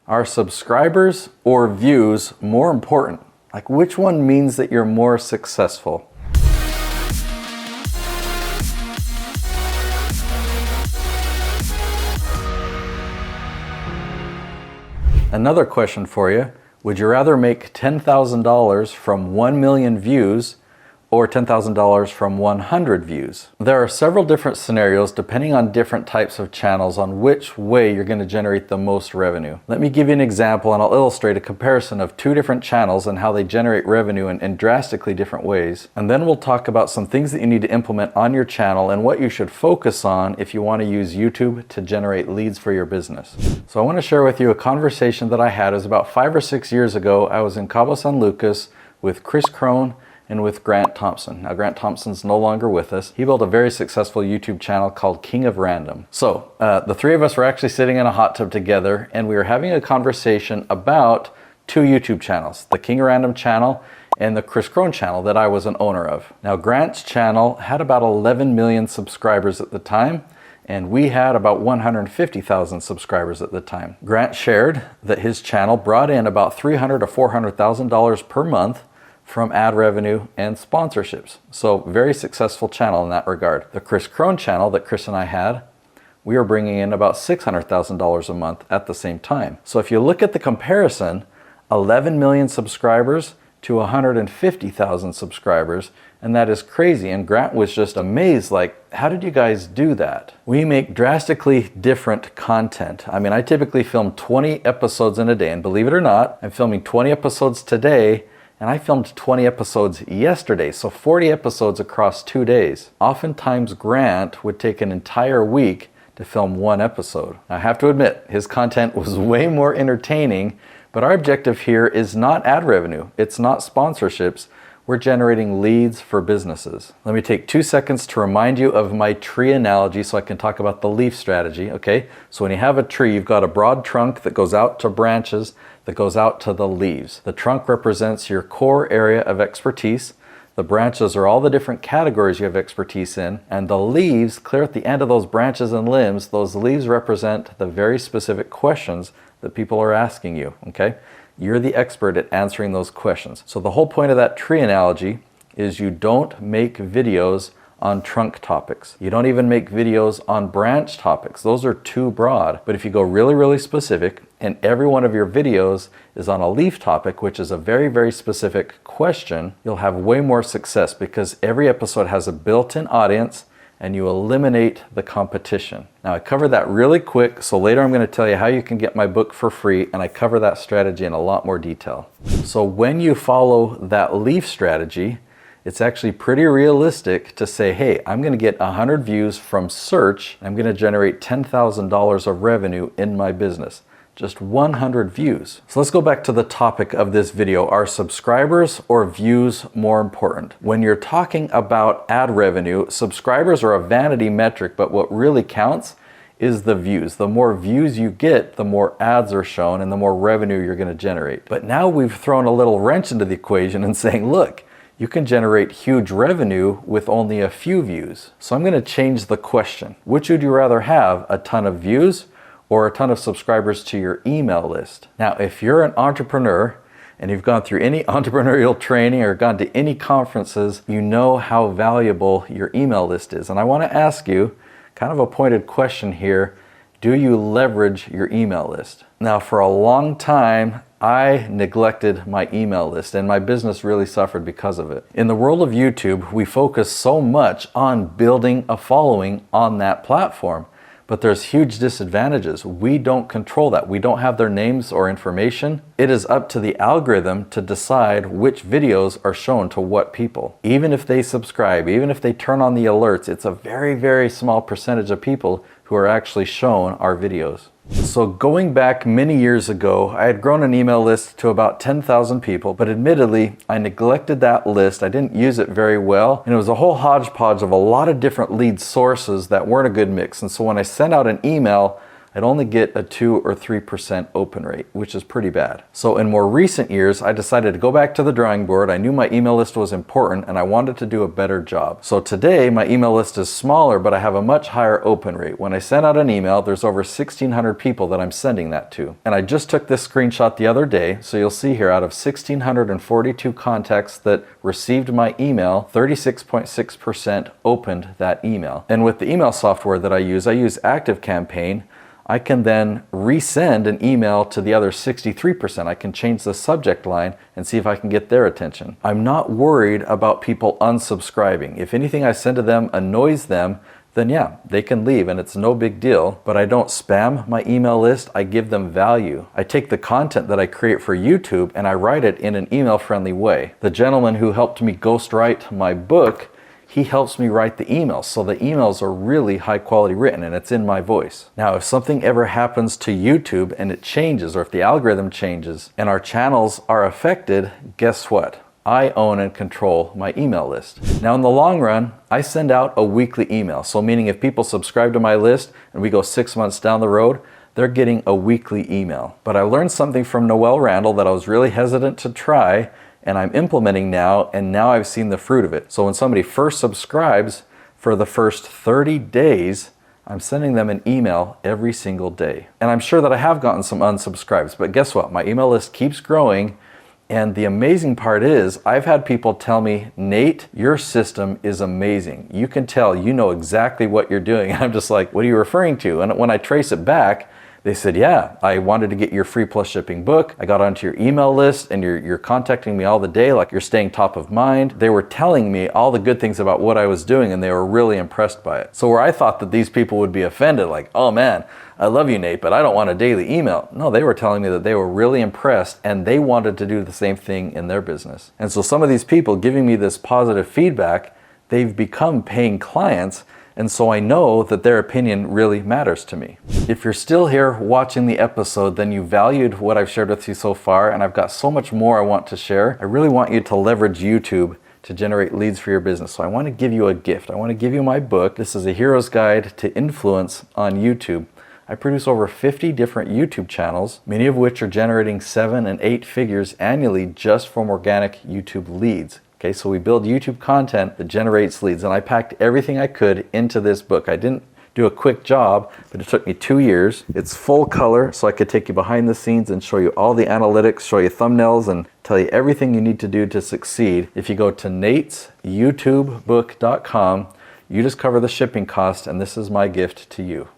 Are subscribers or views more important? Like, which one means that you're more successful? Another question for you. Would you rather make $10,000 from 1 million views or $10,000 from 100 views? There are several different scenarios depending on different types of channels on which way you're going to generate the most revenue. Let me give you an example and I'll illustrate a comparison of two different channels and how they generate revenue in drastically different ways. And then we'll talk about some things that you need to implement on your channel and what you should focus on if you want to use YouTube to generate leads for your business. So I want to share with you a conversation that I had. It was about 5 or 6 years ago. I was in Cabo San Lucas with Chris Crone and with Grant Thompson. Now, Grant Thompson's no longer with us. He built a very successful YouTube channel called King of Random. So the three of us were actually sitting in a hot tub together and we were having a conversation about two YouTube channels, the King of Random channel and the Chris Crone channel that I was an owner of. Now, Grant's channel had about 11 million subscribers at the time, and we had about 150,000 subscribers at the time. Grant shared that his channel brought in about $300,000 to $400,000 per month from ad revenue and sponsorships. So very successful channel in that regard. The Chris Crone channel that Chris and I had, we were bringing in about $600,000 a month at the same time. So if you look at the comparison, 11 million subscribers to 150,000 subscribers, and that is crazy. And Grant was just amazed, like, how did you guys do that? We make drastically different content. I mean, I typically film 20 episodes in a day, and believe it or not, I'm filming 20 episodes today, and I filmed 20 episodes yesterday, so 40 episodes across 2 days. Oftentimes, Grant would take an entire week to film one episode. I have to admit, his content was way more entertaining, but our objective here is not ad revenue. It's not sponsorships. We're generating leads for businesses. Let me take 2 seconds to remind you of my tree analogy so I can talk about the leaf strategy, okay? So when you have a tree, you've got a broad trunk that goes out to branches that goes out to the leaves. The trunk represents your core area of expertise. The branches are all the different categories you have expertise in, and the leaves, clear at the end of those branches and limbs, those leaves represent the very specific questions that people are asking you, okay? You're the expert at answering those questions. So the whole point of that tree analogy is you don't make videos on trunk topics. You don't even make videos on branch topics. Those are too broad. But if you go really, really specific, and every one of your videos is on a leaf topic, which is a very, very specific question, you'll have way more success because every episode has a built-in audience and you eliminate the competition. Now, I covered that really quick, so later I'm going to tell you how you can get my book for free, and I cover that strategy in a lot more detail. So when you follow that leaf strategy, it's actually pretty realistic to say, hey, I'm going to get 100 views from search. I'm going to generate $10,000 of revenue in my business. Just 100 views. So let's go back to the topic of this video. Are subscribers or views more important? When you're talking about ad revenue, subscribers are a vanity metric, but what really counts is the views. The more views you get, the more ads are shown and the more revenue you're going to generate. But now we've thrown a little wrench into the equation and saying, look, you can generate huge revenue with only a few views. So I'm going to change the question. Which would you rather have, a ton of views or a ton of subscribers to your email list? Now, if you're an entrepreneur and you've gone through any entrepreneurial training or gone to any conferences, you know how valuable your email list is. And I want to ask you, kind of a pointed question here, do you leverage your email list? Now, for a long time, I neglected my email list and my business really suffered because of it. In the world of YouTube, we focus so much on building a following on that platform. But there's huge disadvantages. We don't control that. We don't have their names or information. It is up to the algorithm to decide which videos are shown to what people. Even if they subscribe, even if they turn on the alerts, it's a very, very small percentage of people who are actually shown our videos. So going back many years ago, I had grown an email list to about 10,000 people, but admittedly, I neglected that list. I didn't use it very well, and it was a whole hodgepodge of a lot of different lead sources that weren't a good mix. And so when I sent out an email, I'd only get a 2 or 3% open rate, which is pretty bad. So in more recent years, I decided to go back to the drawing board. I knew my email list was important and I wanted to do a better job. So today my email list is smaller, but I have a much higher open rate. When I send out an email, there's over 1,600 people that I'm sending that to. And I just took this screenshot the other day, so you'll see here out of 1,642 contacts that received my email, 36.6% opened that email. And with the email software that I use ActiveCampaign. I can then resend an email to the other 63%. I can change the subject line and see if I can get their attention. I'm not worried about people unsubscribing. If anything I send to them annoys them, then yeah, they can leave and it's no big deal. But I don't spam my email list, I give them value. I take the content that I create for YouTube and I write it in an email-friendly way. The gentleman who helped me ghostwrite my book, he helps me write the emails. So the emails are really high quality written and it's in my voice. Now, if something ever happens to YouTube and it changes, or if the algorithm changes and our channels are affected, guess what? I own and control my email list. Now in the long run, I send out a weekly email. So meaning if people subscribe to my list and we go 6 months down the road, they're getting a weekly email. But I learned something from Noelle Randall that I was really hesitant to try, and I'm implementing now, and now I've seen the fruit of it. So when somebody first subscribes, for the first 30 days, I'm sending them an email every single day. And I'm sure that I have gotten some unsubscribes, but guess what? My email list keeps growing, and the amazing part is, I've had people tell me, Nate, your system is amazing. You can tell, you know exactly what you're doing. And I'm just like, what are you referring to? And when I trace it back, they said, yeah, I wanted to get your free plus shipping book. I got onto your email list and you're contacting me all the day, like you're staying top of mind. They were telling me all the good things about what I was doing and they were really impressed by it. So where I thought that these people would be offended, like, oh man, I love you, Nate, but I don't want a daily email. No, they were telling me that they were really impressed and they wanted to do the same thing in their business. And so some of these people giving me this positive feedback, they've become paying clients. And so I know that their opinion really matters to me. If you're still here watching the episode, then you valued what I've shared with you so far, and I've got so much more I want to share. I really want you to leverage YouTube to generate leads for your business. So I want to give you a gift. I want to give you my book. This is a hero's guide to influence on YouTube. I produce over 50 different YouTube channels, many of which are generating 7 and 8 figures annually just from organic YouTube leads. Okay, so we build YouTube content that generates leads, and I packed everything I could into this book. I didn't do a quick job, but it took me 2 years. It's full color, so I could take you behind the scenes and show you all the analytics, show you thumbnails, and tell you everything you need to do to succeed. If you go to natesyoutubebook.com, you just cover the shipping cost, and this is my gift to you.